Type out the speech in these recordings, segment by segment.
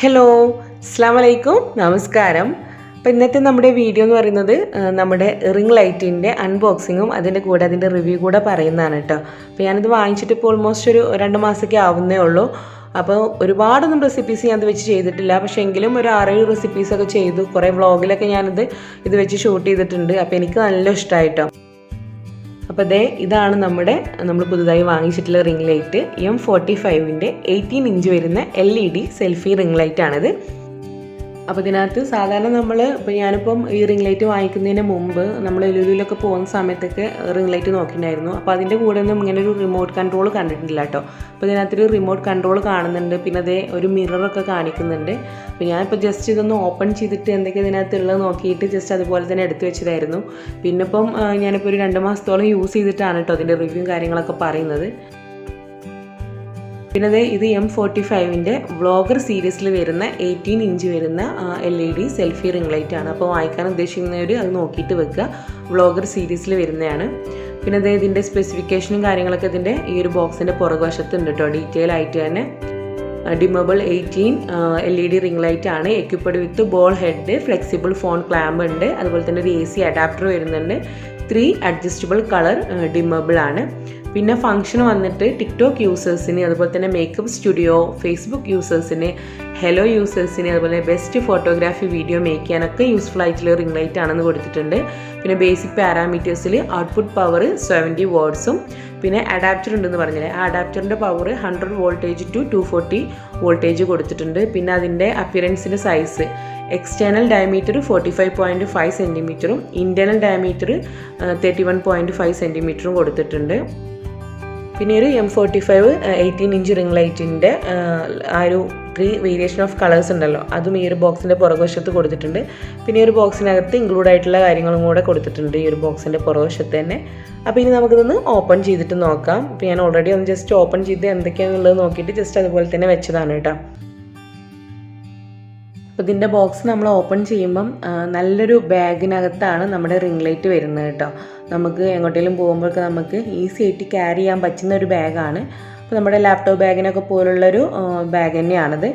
Hello അസ്സലാമു അലൈക്കും നമസ്കാരം. അപ്പോൾ ഇന്നത്തെ നമ്മുടെ വീഡിയോ എന്ന് പറയുന്നത് നമ്മുടെ റിംഗ് ലൈറ്റിൻ്റെ അൺബോക്സിങ്ങും അതിൻ്റെ കൂടെ അതിൻ്റെ റിവ്യൂ കൂടെ പറയുന്നതാണ് കേട്ടോ. അപ്പോൾ ഞാനിത് വാങ്ങിച്ചിട്ട് ഇപ്പോൾ ഓൾമോസ്റ്റ് ഒരു 2 മാസമൊക്കെ ആവുന്നേ ഉള്ളൂ. അപ്പോൾ ഒരുപാടൊന്നും റെസിപ്പീസ് ഞാനത് വെച്ച് ചെയ്തിട്ടില്ല, പക്ഷേ എങ്കിലും ഒരു 6-7 റെസിപ്പീസൊക്കെ ചെയ്തു. കുറേ വ്ളോഗിലൊക്കെ ഇത് വെച്ച് ഷൂട്ട് ചെയ്തിട്ടുണ്ട്. അപ്പോൾ എനിക്ക് നല്ല ഇഷ്ടമായിട്ടോ. അപ്പോൾ ഇതാണ് നമ്മൾ പുതുതായി വാങ്ങിച്ചിട്ടുള്ള റിംഗ് ലൈറ്റ്. M45ൻ്റെ 18 ഇഞ്ച് വരുന്ന LED സെൽഫി റിംഗ് ലൈറ്റാണിത്. അപ്പോൾ ഇതിനകത്ത് സാധാരണ ഞാനിപ്പം ഈ റിംഗ് ലൈറ്റ് വാങ്ങിക്കുന്നതിന് മുമ്പ് നമ്മൾ ലുലുവിലൊക്കെ പോകുന്ന സമയത്തൊക്കെ റിംഗ് ലൈറ്റ് നോക്കിയിട്ടുണ്ടായിരുന്നു. അപ്പോൾ അതിൻ്റെ കൂടെ ഒന്നും ഇങ്ങനെ ഒരു റിമോട്ട് കൺട്രോൾ കണ്ടിട്ടില്ല കേട്ടോ. അപ്പോൾ ഇതിനകത്തൊരു റിമോട്ട് കൺട്രോൾ കാണുന്നുണ്ട്, പിന്നെ ഒരു മിററൊക്കെ കാണിക്കുന്നുണ്ട്. അപ്പോൾ ഞാനിപ്പോൾ ജസ്റ്റ് ഇതൊന്ന് ഓപ്പൺ ചെയ്തിട്ട് എന്തൊക്കെ ഇതിനകത്തുള്ളത് നോക്കിയിട്ട് ജസ്റ്റ് അതുപോലെ തന്നെ എടുത്തു വെച്ചതായിരുന്നു. പിന്നെ ഞാനിപ്പോൾ ഒരു 2 മാസത്തോളം യൂസ് ചെയ്തിട്ടാണ് കേട്ടോ അതിൻ്റെ റിവ്യൂ കാര്യങ്ങളൊക്കെ പറയുന്നത്. പിന്നെ ഇത് M45ൻ്റെ വ്ളോഗർ സീരീസിൽ വരുന്ന 18 ഇഞ്ച് വരുന്ന LED സെൽഫി റിംഗ് ലൈറ്റ് ആണ്. അപ്പോൾ വാങ്ങിക്കാൻ ഉദ്ദേശിക്കുന്നവർ അത് നോക്കിയിട്ട് വെക്കുക. വ്ളോഗർ സീരീസിൽ വരുന്നതാണ്. പിന്നെ ഇതിൻ്റെ സ്പെസിഫിക്കേഷനും കാര്യങ്ങളൊക്കെ ഇതിൻ്റെ ഈ ഒരു ബോക്സിൻ്റെ പുറകുവശത്തുണ്ട് കേട്ടോ, ഡീറ്റെയിൽ ആയിട്ട് തന്നെ. ഡിമബിൾ 18 LED റിംഗ് ലൈറ്റ് ആണ്. എക്യുപ്ഡ് വിത്ത് ball head, flexible phone clamp ഉണ്ട്. അതുപോലെ തന്നെ ഒരു AC അഡാപ്റ്റർ വരുന്നുണ്ട്. 3 അഡ്ജസ്റ്റബിൾ കളർ ഡിമബിൾ ആണ്. പിന്നെ ഫംഗ്ഷൻ വന്നിട്ട് ടിക്ടോക്ക് യൂസേഴ്സിന്, അതുപോലെ തന്നെ മേക്കപ്പ് സ്റ്റുഡിയോ, ഫേസ്ബുക്ക് യൂസേഴ്സിന്, ഹെലോ യൂസേഴ്സിന്, അതുപോലെ ബെസ്റ്റ് ഫോട്ടോഗ്രാഫി വീഡിയോ മേക്ക് ചെയ്യാനൊക്കെ യൂസ്ഫുൾ ആയിട്ടുള്ള റിംഗ് ലൈറ്റ് ആണെന്ന് കൊടുത്തിട്ടുണ്ട്. പിന്നെ ബേസിക് പാരാമീറ്റേഴ്സിൽ ഔട്ട്പുട്ട് പവർ 70 വാട്ട്സും പിന്നെ അഡാപ്റ്റർ ഉണ്ടെന്ന് പറഞ്ഞില്ലേ, ആ അഡാപ്റ്ററിൻ്റെ പവർ 100 വോൾട്ടേജ് ടു 240 വോൾട്ടേജ് കൊടുത്തിട്ടുണ്ട്. പിന്നെ അതിൻ്റെ അപ്പിയറൻസിൻ്റെ സൈസ് എക്സ്റ്റേണൽ ഡയമീറ്റർ 45.5 സെൻറ്റിമീറ്ററും ഇൻറ്റേർണൽ ഡയമീറ്റർ 31.5 സെൻറ്റിമീറ്ററും കൊടുത്തിട്ടുണ്ട്. പിന്നെ ഒരു M45 18 ഇഞ്ച് റിംഗ് ലൈറ്റിൻ്റെ ആ ഒരു 3 വേരിയേഷൻ ഓഫ് കളേഴ്സ് ഉണ്ടല്ലോ, അതും ഈ ഒരു ബോക്സിൻ്റെ പുറകുവശത്ത് കൊടുത്തിട്ടുണ്ട്. പിന്നെ ഈ ഒരു ബോക്സിനകത്ത് ഇൻക്ലൂഡ് ആയിട്ടുള്ള കാര്യങ്ങളും കൂടെ കൊടുത്തിട്ടുണ്ട് ഈ ഒരു ബോക്സിൻ്റെ പുറകുവശത്ത് തന്നെ. അപ്പോൾ ഇനി നമുക്കിതൊന്ന് ഓപ്പൺ ചെയ്തിട്ട് നോക്കാം. അപ്പോൾ ഞാൻ ഓൾറെഡി ഒന്ന് ജസ്റ്റ് ഓപ്പൺ ചെയ്ത് എന്തൊക്കെയാണെന്നുള്ളത് നോക്കിയിട്ട് ജസ്റ്റ് അതുപോലെ തന്നെ വെച്ചതാണ് കേട്ടോ. അപ്പോൾ ഇതിൻ്റെ ബോക്സ് നമ്മൾ ഓപ്പൺ ചെയ്യുമ്പം നല്ലൊരു ബാഗിനകത്താണ് നമ്മുടെ റിംഗ് ലൈറ്റ് വരുന്നത് കേട്ടോ. നമുക്ക് എങ്ങോട്ടെങ്കിലും പോകുമ്പോഴൊക്കെ നമുക്ക് ഈസി ആയിട്ട് ക്യാരി ചെയ്യാൻ പറ്റുന്ന ഒരു ബാഗാണ്. അപ്പോൾ നമ്മുടെ ലാപ്ടോപ്പ് ബാഗിനൊക്കെ പോലുള്ളൊരു ബാഗ് തന്നെയാണിത്.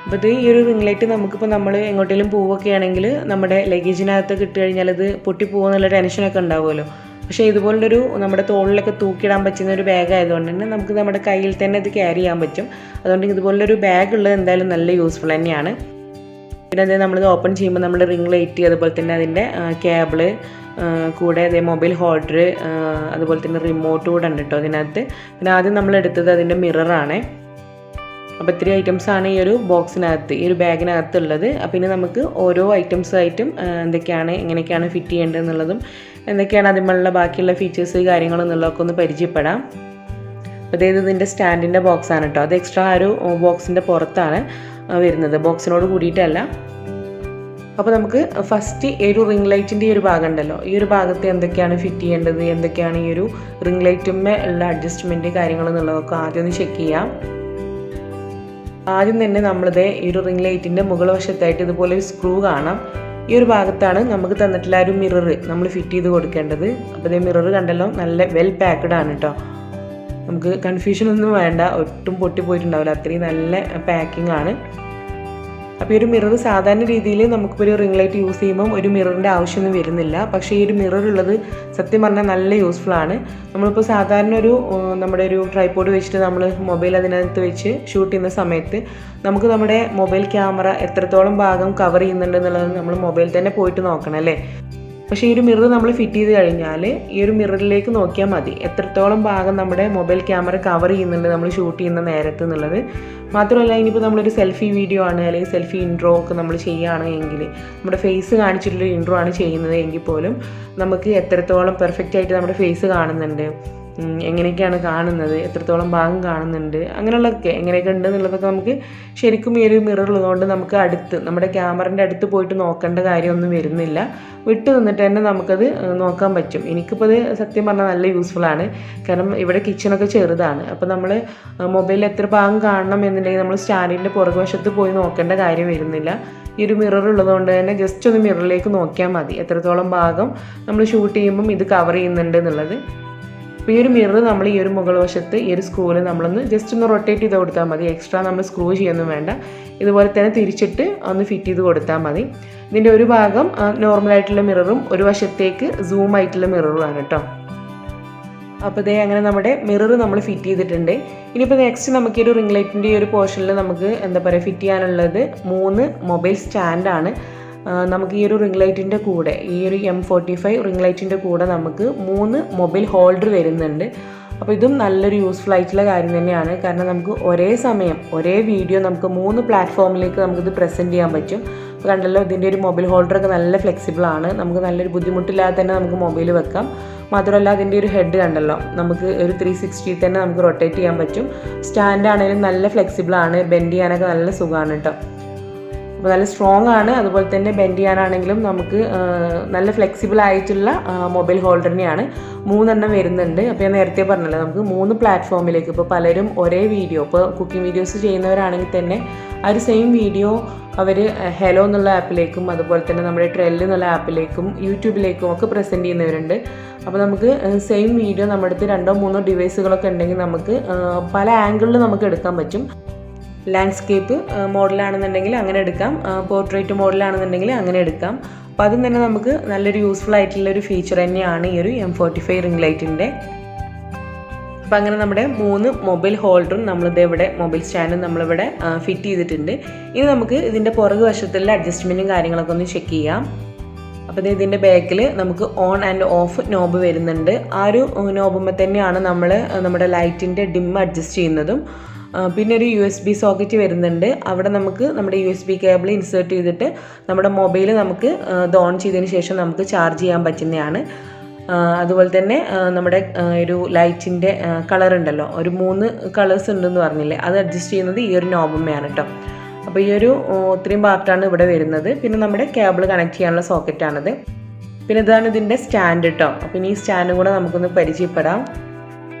അപ്പോൾ ഈ ഒരു റിംഗ് ലൈറ്റ് നമുക്കിപ്പോൾ നമ്മൾ എങ്ങോട്ടെങ്കിലും പോവുകയൊക്കെ ആണെങ്കിൽ നമ്മുടെ ലഗേജിനകത്ത് കിട്ടി കഴിഞ്ഞാൽ ഇത് പൊട്ടിപ്പോകുന്നുള്ള ടെൻഷനൊക്കെ ഉണ്ടാവുമല്ലോ. പക്ഷേ ഇതുപോലുള്ളൊരു നമ്മുടെ തോളിലൊക്കെ തൂക്കിയിടാൻ പറ്റുന്ന ഒരു ബാഗ് ആയതുകൊണ്ട് തന്നെ നമുക്ക് നമ്മുടെ കയ്യിൽ തന്നെ ഇത് ക്യാരി ചെയ്യാൻ പറ്റും. അതുകൊണ്ട് ഇതുപോലുള്ളൊരു ബാഗ് ഉള്ളത് എന്തായാലും നല്ല യൂസ്ഫുൾ തന്നെയാണ്. പിന്നെ നമ്മളിത് ഓപ്പൺ ചെയ്യുമ്പോൾ നമ്മുടെ റിംഗ് ലൈറ്റ്, അതുപോലെ തന്നെ അതിൻ്റെ കേബിള്, കൂടെ മൊബൈൽ ഹോൾഡർ, അതുപോലെ തന്നെ റിമോട്ട് കൂടെ ഉണ്ട് കേട്ടോ അതിനകത്ത്. പിന്നെ ആദ്യം നമ്മൾ എടുത്തത് അതിൻ്റെ മിററാണ്. അപ്പോൾ 3 ഐറ്റംസാണ് ഈ ഒരു ബോക്സിനകത്ത്, ഈ ഒരു ബാഗിനകത്തുള്ളത്. അപ്പോൾ ഇനി നമുക്ക് ഓരോ ഐറ്റംസായിട്ടും എന്തൊക്കെയാണ് എങ്ങനെയൊക്കെയാണ് ഫിറ്റ് ചെയ്യേണ്ടത് എന്നുള്ളതും എന്തൊക്കെയാണ് അതിനുള്ള ബാക്കിയുള്ള ഫീച്ചേഴ്സ് കാര്യങ്ങളും എന്നുള്ളതൊക്കെ ഒന്ന് പരിചയപ്പെടാം. അപ്പോൾ ഇതിൻ്റെ സ്റ്റാൻഡിൻ്റെ ബോക്സാണ് കേട്ടോ. അത് എക്സ്ട്രാ ഒരു ബോക്സിൻ്റെ പുറത്താണ് വരുന്നത്, ബോക്സിനോട് കൂടിയിട്ടല്ല. അപ്പോൾ നമുക്ക് ഫസ്റ്റ് ഈ ഒരു റിംഗ് ലൈറ്റിൻ്റെ ഈ ഒരു ഭാഗം ഉണ്ടല്ലോ, ഈ ഒരു ഭാഗത്ത് എന്തൊക്കെയാണ് ഫിറ്റ് ചെയ്യേണ്ടത്, എന്തൊക്കെയാണ് ഈ ഒരു റിംഗ് ലൈറ്റുമ്മേ ഉള്ള അഡ്ജസ്റ്റ്മെൻറ്റ് കാര്യങ്ങളെന്നുള്ളതൊക്കെ ആദ്യം ഒന്ന് ചെക്ക് ചെയ്യാം. ആദ്യം തന്നെ ഈ ഒരു റിംഗ് ലൈറ്റിൻ്റെ മുകൾ വശത്തായിട്ട് ഇതുപോലെ ഒരു സ്ക്രൂ കാണാം. ഈ ഒരു ഭാഗത്താണ് നമുക്ക് തന്നിട്ടുള്ള ഒരു മിറർ നമ്മൾ ഫിറ്റ് ചെയ്ത് കൊടുക്കേണ്ടത്. അപ്പോൾ മിറർ കണ്ടല്ലോ, നല്ല വെൽ പാക്ക്ഡ് ആണ് കേട്ടോ. നമുക്ക് കൺഫ്യൂഷൻ ഒന്നും വേണ്ട, ഒട്ടും പൊട്ടിപ്പോയിട്ടുണ്ടാവില്ല, അത്രയും നല്ല പാക്കിംഗ് ആണ്. അപ്പോൾ ഈ ഒരു മിറർ സാധാരണ രീതിയിൽ നമുക്കിപ്പോൾ ഒരു റിംഗ് ലൈറ്റ് യൂസ് ചെയ്യുമ്പം ഒരു മിററിൻ്റെ ആവശ്യമൊന്നും വരുന്നില്ല. പക്ഷേ ഈ ഒരു മിറർ ഉള്ളത് സത്യം പറഞ്ഞാൽ നല്ല യൂസ്ഫുൾ ആണ്. നമ്മളിപ്പോൾ സാധാരണ നമ്മുടെ ഒരു ട്രൈപോഡ് വെച്ചിട്ട് നമ്മൾ മൊബൈൽ അതിനകത്ത് വെച്ച് ഷൂട്ട് ചെയ്യുന്ന സമയത്ത് നമുക്ക് നമ്മുടെ മൊബൈൽ ക്യാമറ എത്രത്തോളം ഭാഗം കവർ ചെയ്യുന്നുണ്ടെന്നുള്ളത് നമ്മൾ മൊബൈൽ തന്നെ പോയിട്ട് നോക്കണം അല്ലേ. പക്ഷേ ഈ ഒരു മിറർ നമ്മൾ ഫിറ്റ് ചെയ്ത് കഴിഞ്ഞാൽ ഈ ഒരു മിററിലേക്ക് നോക്കിയാൽ മതി എത്രത്തോളം ഭാഗം നമ്മുടെ മൊബൈൽ ക്യാമറ കവർ ചെയ്യുന്നുണ്ട് നമ്മൾ ഷൂട്ട് ചെയ്യുന്ന നേരത്ത് എന്നുള്ളത്. മാത്രമല്ല, ഇനിയിപ്പോൾ നമ്മളൊരു സെൽഫി വീഡിയോ ആണ് അല്ലെങ്കിൽ സെൽഫി ഇൻട്രോ ഒക്കെ നമ്മൾ ചെയ്യുകയാണെങ്കിൽ, നമ്മുടെ ഫേസ് കാണിച്ചിട്ടുള്ള ഇൻട്രോ ആണ് ചെയ്യുന്നത് എങ്കിൽ പോലും നമുക്ക് എത്രത്തോളം പെർഫെക്റ്റ് ആയിട്ട് നമ്മുടെ ഫേസ് കാണുന്നുണ്ട്, എങ്ങനെയൊക്കെയാണ് കാണുന്നത്, എത്രത്തോളം ഭാഗം കാണുന്നുണ്ട്, അങ്ങനെയുള്ളതൊക്കെ എങ്ങനെയൊക്കെ ഉണ്ട് എന്നുള്ളതൊക്കെ നമുക്ക് ശരിക്കും ഈ ഒരു മിറർ ഉള്ളതുകൊണ്ട് നമുക്ക് നമ്മുടെ ക്യാമറൻ്റെ അടുത്ത് പോയിട്ട് നോക്കേണ്ട കാര്യമൊന്നും വരുന്നില്ല. വിട്ട് നിന്നിട്ട് തന്നെ നമുക്കത് നോക്കാൻ പറ്റും. എനിക്കിപ്പോൾ അത് സത്യം പറഞ്ഞാൽ നല്ല യൂസ്ഫുള്ളാണ്. കാരണം ഇവിടെ കിച്ചണൊക്കെ ചെറുതാണ്. അപ്പോൾ നമ്മൾ മൊബൈലിൽ എത്ര ഭാഗം കാണണം എന്നുണ്ടെങ്കിൽ നമ്മൾ സ്റ്റാൻഡിൻ്റെ പുറകുവശത്ത് പോയി നോക്കേണ്ട കാര്യം വരുന്നില്ല. ഈ ഒരു മിറർ ഉള്ളതുകൊണ്ട് തന്നെ ജസ്റ്റ് ഒന്ന് മിററിലേക്ക് നോക്കിയാൽ മതി എത്രത്തോളം ഭാഗം നമ്മൾ ഷൂട്ട് ചെയ്യുമ്പം ഇത് കവർ ചെയ്യുന്നുണ്ട് എന്നുള്ളത്. അപ്പോൾ ഈ ഒരു മിറർ നമ്മൾ ഈ ഒരു മുകൾ വശത്ത് ഈ ഒരു സ്ക്രൂവിൽ നമ്മളൊന്ന് ജസ്റ്റ് ഒന്ന് റൊട്ടേറ്റ് ചെയ്ത് കൊടുത്താൽ മതി. എക്സ്ട്രാ നമ്മൾ സ്ക്രൂ ചെയ്യൊന്നും വേണ്ട. ഇതുപോലെ തന്നെ തിരിച്ചിട്ട് ഒന്ന് ഫിറ്റ് ചെയ്ത് കൊടുത്താൽ മതി. ഇതിൻ്റെ ഒരു ഭാഗം നോർമലായിട്ടുള്ള മിററും ഒരു വശത്തേക്ക് സൂം ആയിട്ടുള്ള മിററുമാണ് കേട്ടോ. അപ്പോൾ ഇതേ അങ്ങനെ നമ്മുടെ മിറർ നമ്മൾ ഫിറ്റ് ചെയ്തിട്ടുണ്ട്. ഇനിയിപ്പോൾ നെക്സ്റ്റ് നമുക്ക് ഈ ഒരു റിംഗ് ലൈറ്റിൻ്റെ ഈ ഒരു പോർഷനിൽ നമുക്ക് എന്താ പറയുക ഫിറ്റ് ചെയ്യാനുള്ളത് 3 മൊബൈൽ സ്റ്റാൻഡാണ്. നമുക്ക് ഈ ഒരു റിംഗ് ലൈറ്റിൻ്റെ കൂടെ ഈ ഒരു M45 റിംഗ് ലൈറ്റിൻ്റെ കൂടെ നമുക്ക് 3 മൊബൈൽ ഹോൾഡർ വരുന്നുണ്ട്. അപ്പോൾ ഇതും നല്ലൊരു യൂസ്ഫുൾ ആയിട്ടുള്ള കാര്യം തന്നെയാണ്. കാരണം നമുക്ക് ഒരേ സമയം ഒരേ വീഡിയോ നമുക്ക് 3 പ്ലാറ്റ്ഫോമിലേക്ക് നമുക്കിത് പ്രസൻറ്റ് ചെയ്യാൻ പറ്റും. അപ്പോൾ കണ്ടല്ലോ, ഇതിൻ്റെ ഒരു മൊബൈൽ ഹോൾഡറൊക്കെ നല്ല ഫ്ലെക്സിബിളാണ്. നമുക്ക് നല്ലൊരു ബുദ്ധിമുട്ടില്ലാതെ തന്നെ നമുക്ക് മൊബൈൽ വെക്കാം. മാത്രമല്ല അതിൻ്റെ ഒരു ഹെഡ് കണ്ടല്ലോ, നമുക്ക് ഒരു 360 തന്നെ നമുക്ക് റൊട്ടേറ്റ് ചെയ്യാൻ പറ്റും. സ്റ്റാൻഡ് ആണെങ്കിലും നല്ല ഫ്ലെക്സിബിളാണ്, ബെൻഡ് ചെയ്യാനൊക്കെ നല്ല സുഖമാണ് കേട്ടോ. അപ്പോൾ നല്ല സ്ട്രോങ് ആണ്. അതുപോലെ തന്നെ ബെൻഡ് ചെയ്യാനാണെങ്കിലും നമുക്ക് നല്ല ഫ്ലെക്സിബിൾ ആയിട്ടുള്ള മൊബൈൽ ഹോൾഡറിനെയാണ് 3 എണ്ണം വരുന്നുണ്ട്. അപ്പോൾ ഞാൻ നേരത്തെ പറഞ്ഞല്ലോ, നമുക്ക് 3 പ്ലാറ്റ്ഫോമിലേക്ക് ഇപ്പോൾ പലരും ഒരേ വീഡിയോ, ഇപ്പോൾ കുക്കിംഗ് വീഡിയോസ് ചെയ്യുന്നവരാണെങ്കിൽ തന്നെ ആ ഒരു സെയിം വീഡിയോ അവർ ഹെലോ എന്നുള്ള ആപ്പിലേക്കും അതുപോലെ തന്നെ നമ്മുടെ ട്രെല്ല് എന്നുള്ള ആപ്പിലേക്കും യൂട്യൂബിലേക്കും ഒക്കെ പ്രസൻറ്റ് ചെയ്യുന്നവരുണ്ട്. അപ്പോൾ നമുക്ക് സെയിം വീഡിയോ നമ്മുടെ അടുത്ത് 2 or 3 ഡിവൈസുകളൊക്കെ ഉണ്ടെങ്കിൽ നമുക്ക് പല ആംഗിളിൽ നമുക്ക് എടുക്കാൻ പറ്റും. ലാൻഡ്സ്കേപ്പ് മോഡലാണെന്നുണ്ടെങ്കിൽ അങ്ങനെ എടുക്കാം, പോർട്രേറ്റ് മോഡലാണെന്നുണ്ടെങ്കിൽ അങ്ങനെ എടുക്കാം. അപ്പോൾ അതും തന്നെ നമുക്ക് നല്ലൊരു യൂസ്ഫുൾ ആയിട്ടുള്ളൊരു ഫീച്ചർ തന്നെയാണ് ഈ ഒരു M45 റിംഗ് ലൈറ്റിൻ്റെ. അപ്പോൾ അങ്ങനെ നമ്മുടെ 3 മൊബൈൽ ഹോൾഡറും നമ്മളിത് ഇവിടെ മൊബൈൽ സ്റ്റാൻഡും നമ്മളിവിടെ ഫിറ്റ് ചെയ്തിട്ടുണ്ട്. ഇനി നമുക്ക് ഇതിൻ്റെ പുറകു വശത്തുള്ള അഡ്ജസ്റ്റ്മെൻറ്റും കാര്യങ്ങളൊക്കെ ഒന്ന് ചെക്ക് ചെയ്യാം. അപ്പോൾ ഇതിൻ്റെ ബാക്കിൽ നമുക്ക് ഓൺ ആൻഡ് ഓഫ് നോബ് വരുന്നുണ്ട്. ആ ഒരു നോബുമ്പോൾ തന്നെയാണ് നമ്മൾ നമ്മുടെ ലൈറ്റിൻ്റെ ഡിം അഡ്ജസ്റ്റ് ചെയ്യുന്നതും. പിന്നെ ഒരു USB സോക്കറ്റ് വരുന്നുണ്ട്. അവിടെ നമുക്ക് നമ്മുടെ USB കേബിൾ ഇൻസേർട്ട് ചെയ്തിട്ട് നമ്മുടെ മൊബൈൽ നമുക്ക് ഇത് ഓൺ ചെയ്തതിന് ശേഷം നമുക്ക് ചാർജ് ചെയ്യാൻ പറ്റുന്നതാണ്. അതുപോലെ തന്നെ നമ്മുടെ ഒരു ലൈറ്റിൻ്റെ കളർ ഉണ്ടല്ലോ, ഒരു 3 കളേഴ്സ് ഉണ്ടെന്ന് പറഞ്ഞില്ലേ, അത് അഡ്ജസ്റ്റ് ചെയ്യുന്നത് ഈ ഒരു നോബുമ്മയാണ് കേട്ടോ. അപ്പോൾ ഈ ഒരു ഇത്രയും പാർട്ടാണ് ഇവിടെ വരുന്നത്. പിന്നെ നമ്മുടെ കേബിൾ കണക്ട് ചെയ്യാനുള്ള സോക്കറ്റാണിത്. പിന്നെ ഇതാണ് ഇതിൻ്റെ സ്റ്റാൻഡ് കേട്ടോ. അപ്പോൾ ഇനി ഈ സ്റ്റാൻഡും കൂടെ നമുക്കൊന്ന് പരിചയപ്പെടാം.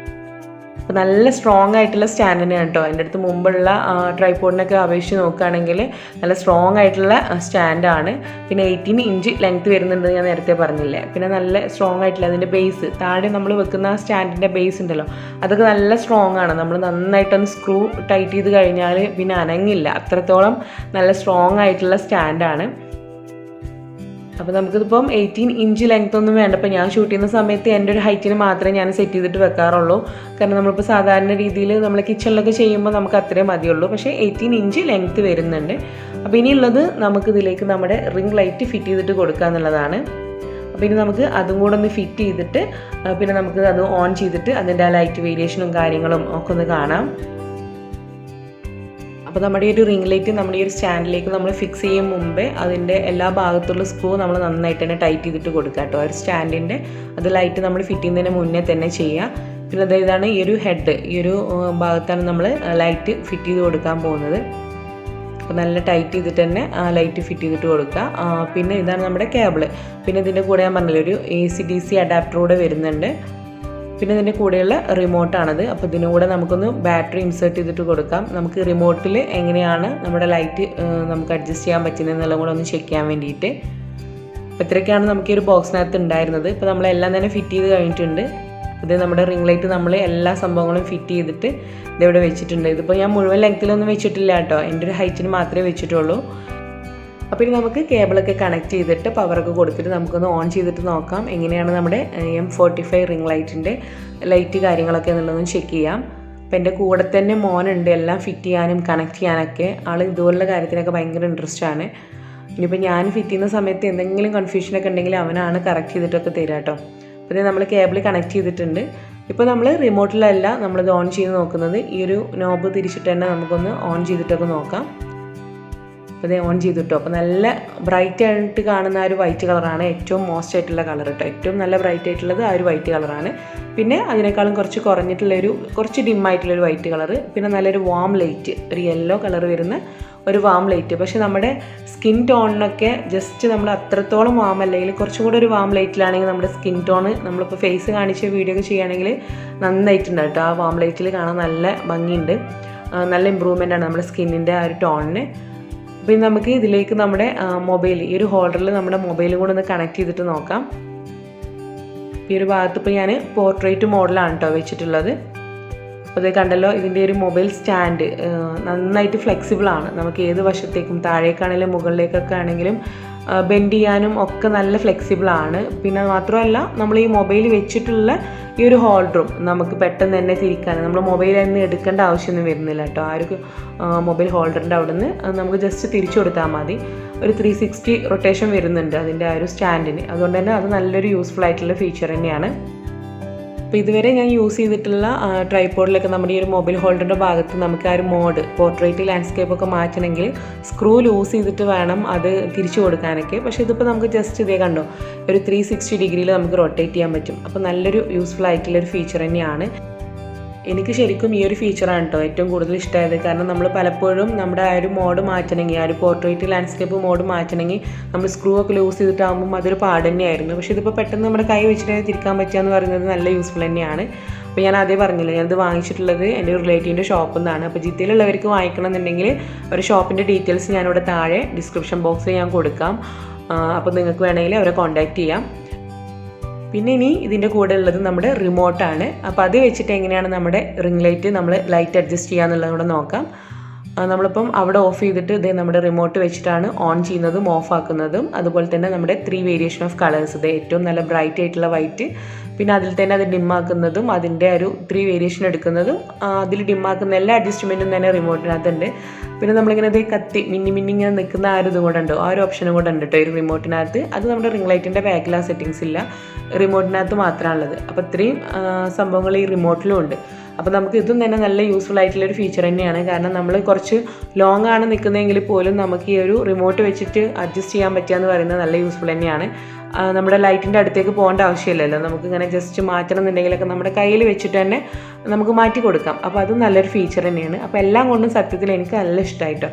അപ്പോൾ നല്ല സ്ട്രോങ് ആയിട്ടുള്ള സ്റ്റാൻഡ് തന്നെയാണ് കേട്ടോ. എൻ്റെ അടുത്ത് മുമ്പുള്ള ട്രൈപോഡിനൊക്കെ അപേക്ഷിച്ച് നോക്കുകയാണെങ്കിൽ നല്ല സ്ട്രോങ് ആയിട്ടുള്ള സ്റ്റാൻഡാണ്. പിന്നെ 18 ഇഞ്ച് ലെങ്ത്ത് വരുന്നുണ്ട് ഞാൻ നേരത്തെ പറഞ്ഞില്ലേ. പിന്നെ നല്ല സ്ട്രോങ് ആയിട്ടുള്ള അതിൻ്റെ ബേസ്, താഴെ നമ്മൾ വെക്കുന്ന ആ സ്റ്റാൻഡിൻ്റെ ബേസ് ഉണ്ടല്ലോ, അതൊക്കെ നല്ല സ്ട്രോങ് ആണ്. നമ്മൾ നന്നായിട്ടൊന്ന് സ്ക്രൂ ടൈറ്റ് ചെയ്ത് കഴിഞ്ഞാൽ പിന്നെ അനങ്ങില്ല, അത്രത്തോളം നല്ല സ്ട്രോങ് ആയിട്ടുള്ള സ്റ്റാൻഡാണ്. അപ്പോൾ നമുക്കിതിപ്പം 18 ഇഞ്ച് ലെങ്ത് ഒന്നും വേണ്ട. ഇപ്പോൾ ഞാൻ ഷൂട്ട് ചെയ്യുന്ന സമയത്ത് എൻ്റെ ഒരു ഹൈറ്റിന് മാത്രമേ ഞാൻ സെറ്റ് ചെയ്തിട്ട് വെക്കാറുള്ളൂ. കാരണം നമ്മളിപ്പോൾ സാധാരണ രീതിയിൽ നമ്മൾ കിച്ചണിലൊക്കെ ചെയ്യുമ്പോൾ നമുക്ക് അത്രയും മതിയുള്ളൂ. പക്ഷേ 18 ഇഞ്ച് ലെങ്ത്ത് വരുന്നുണ്ട്. അപ്പോൾ ഇനിയുള്ളത് നമുക്കിതിലേക്ക് നമ്മുടെ റിംഗ് ലൈറ്റ് ഫിറ്റ് ചെയ്തിട്ട് കൊടുക്കുക എന്നുള്ളതാണ്. അപ്പോൾ ഇനി നമുക്ക് അതും കൂടെ ഒന്ന് ഫിറ്റ് ചെയ്തിട്ട് പിന്നെ നമുക്ക് അത് ഓൺ ചെയ്തിട്ട് അതിൻ്റെ ആ ലൈറ്റ് വേരിയേഷനും കാര്യങ്ങളും ഒക്കെ ഒന്ന് കാണാം. അപ്പോൾ നമ്മുടെ ഈ ഒരു റിംഗ് ലൈറ്റ് നമ്മുടെ ഈ ഒരു സ്റ്റാൻഡിലേക്ക് നമ്മൾ ഫിക്സ് ചെയ്യും മുമ്പേ അതിൻ്റെ എല്ലാ ഭാഗത്തുള്ള സ്ക്രൂ നമ്മൾ നന്നായിട്ട് തന്നെ ടൈറ്റ് ചെയ്തിട്ട് കൊടുക്കുക കേട്ടോ. ഒരു സ്റ്റാൻഡിൻ്റെ അത് ലൈറ്റ് നമ്മൾ ഫിറ്റ് ചെയ്യുന്നതിന് മുന്നേ തന്നെ ചെയ്യുക. പിന്നെ ഇതാണ് ഈ ഒരു ഹെഡ്, ഈ ഒരു ഭാഗത്താണ് നമ്മൾ ലൈറ്റ് ഫിറ്റ് ചെയ്ത് കൊടുക്കാൻ പോകുന്നത്. അപ്പോൾ നല്ല ടൈറ്റ് ചെയ്തിട്ട് തന്നെ ലൈറ്റ് ഫിറ്റ് ചെയ്തിട്ട് കൊടുക്കുക. പിന്നെ ഇതാണ് നമ്മുടെ കേബിള്. പിന്നെ ഇതിൻ്റെ കൂടെ ഞാൻ പറഞ്ഞില്ല ഒരു AC/DC അഡാപ്റ്റർ കൂടെ വരുന്നുണ്ട്. പിന്നെ ഇതിൻ്റെ കൂടെയുള്ള റിമോട്ടാണത്. അപ്പോൾ ഇതിൻ്റെ കൂടെ നമുക്കൊന്ന് ബാറ്ററി ഇൻസേർട്ട് ചെയ്തിട്ട് കൊടുക്കാം. നമുക്ക് റിമോട്ടിൽ എങ്ങനെയാണ് നമ്മുടെ ലൈറ്റ് നമുക്ക് അഡ്ജസ്റ്റ് ചെയ്യാൻ പറ്റുന്നതെന്നുള്ളത് കൂടെ ഒന്ന് ചെക്ക് ചെയ്യാൻ വേണ്ടിയിട്ട്. അപ്പോൾ ഇത്രയൊക്കെയാണ് നമുക്ക് ഈ ഒരു ബോക്സിനകത്ത് ഉണ്ടായിരുന്നത്. ഇപ്പോൾ നമ്മളെല്ലാം തന്നെ ഫിറ്റ് ചെയ്ത് കഴിഞ്ഞിട്ടുണ്ട്. ഇത് നമ്മുടെ റിംഗ് ലൈറ്റ് നമ്മൾ എല്ലാ സംഭവങ്ങളും ഫിറ്റ് ചെയ്തിട്ട് ഇതിവിടെ വെച്ചിട്ടുണ്ട്. ഇതിപ്പോൾ ഞാൻ മുഴുവൻ ലെങ്ത്തിലൊന്നും വെച്ചിട്ടില്ല കേട്ടോ, എൻ്റെ ഒരു ഹൈറ്റിന് മാത്രമേ വെച്ചിട്ടുള്ളൂ. അപ്പോൾ ഇനി നമുക്ക് കേബിളൊക്കെ കണക്ട് ചെയ്തിട്ട് പവറൊക്കെ കൊടുത്തിട്ട് നമുക്കൊന്ന് ഓൺ ചെയ്തിട്ട് നോക്കാം എങ്ങനെയാണ് നമ്മുടെ M45 റിംഗ് ലൈറ്റിൻ്റെ ലൈറ്റ് കാര്യങ്ങളൊക്കെ എന്നുള്ളതൊന്ന് ചെക്ക് ചെയ്യാം. അപ്പോൾ എൻ്റെ കൂടെ തന്നെ മോനുണ്ട് എല്ലാം ഫിറ്റ് ചെയ്യാനും കണക്ട് ചെയ്യാനൊക്കെ. ആൾ ഇതുപോലുള്ള കാര്യത്തിനൊക്കെ ഭയങ്കര ഇൻട്രസ്റ്റ് ആണ്. ഇനിയിപ്പോൾ ഞാൻ ഫിറ്റ് ചെയ്യുന്ന സമയത്ത് എന്തെങ്കിലും കൺഫ്യൂഷനൊക്കെ ഉണ്ടെങ്കിൽ അവനാണ് കറക്റ്റ് ചെയ്തിട്ടൊക്കെ തരിക കേട്ടോ. അപ്പോൾ നമ്മൾ കേബിൾ കണക്ട് ചെയ്തിട്ടുണ്ട്. ഇപ്പോൾ നമ്മൾ റിമോട്ടിലല്ല നമ്മളിത് ഓൺ ചെയ്ത് നോക്കുന്നത്, ഈ ഒരു നോബ് തിരിച്ചിട്ട് തന്നെ നമുക്കൊന്ന് ഓൺ ചെയ്തിട്ടൊക്കെ നോക്കാം. അപ്പോൾ ഇത് ഓൺ ചെയ്തിട്ടോ. അപ്പോൾ നല്ല ബ്രൈറ്റ് ആയിട്ട് കാണുന്ന ആ ഒരു വൈറ്റ് കളറാണ് ഏറ്റവും മോസ്റ്റ് ആയിട്ടുള്ള കളർ കേട്ടോ. ഏറ്റവും നല്ല ബ്രൈറ്റ് ആയിട്ടുള്ളത് ആ ഒരു വൈറ്റ് കളറാണ്. പിന്നെ അതിനേക്കാളും കുറച്ച് കുറഞ്ഞിട്ടുള്ളൊരു കുറച്ച് ഡിമ്മായിട്ടുള്ളൊരു വൈറ്റ് കളറ്. പിന്നെ നല്ലൊരു വാം ലൈറ്റ്, ഒരു യെല്ലോ കളർ വരുന്ന ഒരു വാം ലൈറ്റ്. പക്ഷേ നമ്മുടെ സ്കിൻ ടോണിനൊക്കെ ജസ്റ്റ് നമ്മൾ അത്രത്തോളം വാം അല്ലെങ്കിൽ കുറച്ചും കൂടെ ഒരു വാം ലൈറ്റിലാണെങ്കിൽ നമ്മുടെ സ്കിൻ ടോണ് നമ്മളിപ്പോൾ ഫേസ് കാണിച്ച വീഡിയോ ഒക്കെ ചെയ്യുകയാണെങ്കിൽ നന്നായിട്ടുണ്ട് കേട്ടോ. ആ വാം ലൈറ്റിൽ കാണാൻ നല്ല ഭംഗിയുണ്ട്, നല്ല ഇമ്പ്രൂവ്മെൻ്റ് ആണ് നമ്മുടെ സ്കിന്നിൻ്റെ ആ ഒരു ടോണിന്. അപ്പോൾ നമുക്ക് ഇതിലേക്ക് നമ്മുടെ മൊബൈൽ, ഈ ഒരു ഹോൾഡറിൽ നമ്മുടെ മൊബൈലും കൂടെ ഒന്ന് കണക്ട് ചെയ്തിട്ട് നോക്കാം. ഈ ഒരു ഭാഗത്ത് ഇപ്പോൾ ഞാൻ പോർട്രേറ്റ് മോഡലാണ് കേട്ടോ വെച്ചിട്ടുള്ളത്. അപ്പോൾ ഇത് കണ്ടല്ലോ, ഇതിൻ്റെ ഒരു മൊബൈൽ സ്റ്റാൻഡ് നന്നായിട്ട് ഫ്ലെക്സിബിളാണ്. നമുക്ക് ഏത് വശത്തേക്കും താഴേക്കാണെങ്കിലും മുകളിലേക്കൊക്കെ ആണെങ്കിലും ബെൻഡ് ചെയ്യാനും ഒക്കെ നല്ല ഫ്ലെക്സിബിളാണ്. പിന്നെ മാത്രമല്ല നമ്മൾ ഈ മൊബൈൽ വെച്ചിട്ടുള്ള ഈ ഒരു ഹോൾഡറും നമുക്ക് പെട്ടെന്ന് തന്നെ തിരിക്കാൻ, നമ്മൾ മൊബൈലിൽ നിന്ന് എടുക്കേണ്ട ആവശ്യമൊന്നും വരുന്നില്ല കേട്ടോ. ആ ഒരു മൊബൈൽ ഹോൾഡറിൻ്റെ അവിടെ നിന്ന് നമുക്ക് ജസ്റ്റ് തിരിച്ചു കൊടുത്താൽ മതി. ഒരു 360 റൊട്ടേഷൻ വരുന്നുണ്ട് അതിൻ്റെ ആ ഒരു സ്റ്റാൻഡിന്. അതുകൊണ്ട് തന്നെ അത് നല്ലൊരു യൂസ്ഫുൾ ആയിട്ടുള്ള ഫീച്ചർ തന്നെയാണ്. അപ്പോൾ ഇതുവരെ ഞാൻ യൂസ് ചെയ്തിട്ടുള്ള ട്രൈപോഡിലൊക്കെ നമ്മുടെ ഈ ഒരു മൊബൈൽ ഹോൾഡറിൻ്റെ ഭാഗത്ത് നമുക്ക് ആ ഒരു മോഡ് പോർട്രേറ്റ് ലാൻഡ്സ്കേപ്പ് ഒക്കെ മാറ്റണമെങ്കിൽ സ്ക്രൂ ലൂസ് ചെയ്തിട്ട് വേണം അത് തിരിച്ചു കൊടുക്കാനൊക്കെ. പക്ഷേ ഇതിപ്പോൾ നമുക്ക് ജസ്റ്റ് ഇതേ കണ്ടോ, ഒരു 360 ഡിഗ്രിയിൽ നമുക്ക് റൊട്ടേറ്റ് ചെയ്യാൻ പറ്റും. അപ്പോൾ നല്ലൊരു യൂസ്ഫുൾ ആയിട്ടുള്ളൊരു ഫീച്ചർ തന്നെയാണ്. എനിക്ക് ശരിക്കും ഈ ഒരു ഫീച്ചറാണ് കേട്ടോ ഏറ്റവും കൂടുതൽ ഇഷ്ടമായത്. കാരണം നമ്മൾ പലപ്പോഴും നമ്മുടെ ആ ഒരു മോഡ് മാറ്റണമെങ്കിൽ, ആ ഒരു പോർട്രേറ്റ് ലാൻഡ്സ്കേപ്പ് മോഡ് മാറ്റണമെങ്കിൽ നമ്മൾ സ്ക്രൂ ഒക്കെ ലൂസ് ചെയ്തിട്ടാകുമ്പോൾ അതൊരു പാട് തന്നെയായിരുന്നു. പക്ഷേ ഇതിപ്പോൾ പെട്ടെന്ന് നമ്മുടെ കൈ വെച്ചിട്ട് തിരിക്കാൻ പറ്റുക എന്ന് പറയുന്നത് നല്ല യൂസ്ഫുൾ തന്നെയാണ്. അപ്പോൾ ഞാൻ അതേ പറഞ്ഞില്ല, ഞാനത് വാങ്ങിച്ചിട്ടുള്ളത് എൻ്റെ ഒരു റിലേറ്റീവിൻ്റെ ഷോപ്പിൽ നിന്നാണ്. അപ്പോൾ ജിദ്ദയിലുള്ളവർക്ക് വാങ്ങിക്കണം എന്നുണ്ടെങ്കിൽ ഒരു ഷോപ്പിൻ്റെ ഡീറ്റെയിൽസ് ഞാനിവിടെ താഴെ ഡിസ്ക്രിപ്ഷൻ ബോക്സിൽ ഞാൻ കൊടുക്കാം. അപ്പോൾ നിങ്ങൾക്ക് വേണമെങ്കിൽ അവരെ കോൺടാക്റ്റ് ചെയ്യാം. പിന്നെ ഇനി ഇതിൻ്റെ കൂടെ ഉള്ളത് നമ്മുടെ റിമോട്ടാണ്. അപ്പോൾ അത് വെച്ചിട്ട് എങ്ങനെയാണ് നമ്മുടെ റിംഗ് ലൈറ്റ് നമ്മൾ ലൈറ്റ് അഡ്ജസ്റ്റ് ചെയ്യുക എന്നുള്ളത് കൂടെ നോക്കാം. നമ്മളിപ്പം അവിടെ ഓഫ് ചെയ്തിട്ട് ഇതേ നമ്മുടെ റിമോട്ട് വെച്ചിട്ടാണ് ഓൺ ചെയ്യുന്നതും ഓഫ് ആക്കുന്നതും. അതുപോലെ തന്നെ നമ്മുടെ 3 വേരിയേഷൻ ഓഫ് കളേഴ്സ്, ഇത് ഏറ്റവും നല്ല ബ്രൈറ്റ് ആയിട്ടുള്ള വൈറ്റ്, പിന്നെ അതിൽ തന്നെ അത് ഡിമ്മാക്കുന്നതും അതിൻ്റെ ഒരു 3 വേരിയേഷൻ എടുക്കുന്നതും അതിൽ ഡിമ്മാക്കുന്ന എല്ലാ അഡ്ജസ്റ്റ്മെൻറ്റും തന്നെ റിമോട്ടിനകത്തുണ്ട്. പിന്നെ നമ്മളിങ്ങനെ ഇത് കത്തി മിന്നി ഇങ്ങനെ നിൽക്കുന്ന ആ ഒരു ഇതും കൂടെ ഉണ്ടോ, ആ ഒരു ഓപ്ഷനും കൂടെ ഉണ്ട് കേട്ടോ ഈ റിമോട്ടിനകത്ത്. അത് നമ്മുടെ റിംഗ് ലൈറ്റിൻ്റെ ബാക്കിൽ ആ സെറ്റിങ്സ് ഇല്ല, റിമോട്ടിനകത്ത് മാത്രമാണുള്ളത്. അപ്പോൾ ഇത്രയും സംഭവങ്ങൾ ഈ റിമോട്ടിലും ഉണ്ട്. അപ്പോൾ നമുക്ക് ഇതും തന്നെ നല്ല യൂസ്ഫുൾ ആയിട്ടുള്ളൊരു ഫീച്ചർ തന്നെയാണ്. കാരണം നമ്മൾ കുറച്ച് ലോങ് ആണ് നിൽക്കുന്നതെങ്കിൽ പോലും നമുക്ക് ഈ ഒരു റിമോട്ട് വെച്ചിട്ട് അഡ്ജസ്റ്റ് ചെയ്യാൻ പറ്റുക എന്ന് പറയുന്നത് നല്ല യൂസ്ഫുൾ തന്നെയാണ്. നമ്മുടെ ലൈറ്റിൻ്റെ അടുത്തേക്ക് പോകേണ്ട ആവശ്യമില്ലല്ലോ. നമുക്കിങ്ങനെ ജസ്റ്റ് മാറ്റണം എന്നുണ്ടെങ്കിലൊക്കെ നമ്മുടെ കയ്യിൽ വെച്ചിട്ട് തന്നെ നമുക്ക് മാറ്റി കൊടുക്കാം. അപ്പോൾ അതും നല്ലൊരു ഫീച്ചർ തന്നെയാണ്. അപ്പോൾ എല്ലാം കൊണ്ടും സത്യത്തിൽ എനിക്ക് നല്ല ഇഷ്ടമായിട്ടോ.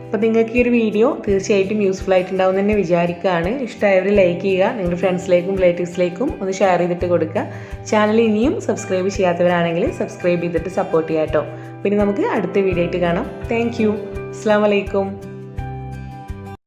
അപ്പോൾ നിങ്ങൾക്ക് ഈ ഒരു വീഡിയോ തീർച്ചയായിട്ടും യൂസ്ഫുൾ ആയിട്ടുണ്ടാവും തന്നെ വിചാരിക്കുകയാണ്. ഇഷ്ടമായവർ ലൈക്ക് ചെയ്യുക, നിങ്ങളുടെ ഫ്രണ്ട്സിലേക്കും റിലേറ്റീവ്സിലേക്കും ഒന്ന് ഷെയർ ചെയ്തിട്ട് കൊടുക്കുക. ചാനൽ ഇനിയും സബ്സ്ക്രൈബ് ചെയ്യാത്തവരാണെങ്കിൽ സബ്സ്ക്രൈബ് ചെയ്തിട്ട് സപ്പോർട്ട് ചെയ്യാം കേട്ടോ. പിന്നെ നമുക്ക് അടുത്ത വീഡിയോ ആയിട്ട് കാണാം. Thank you. അസ്സലാമു അലൈക്കും.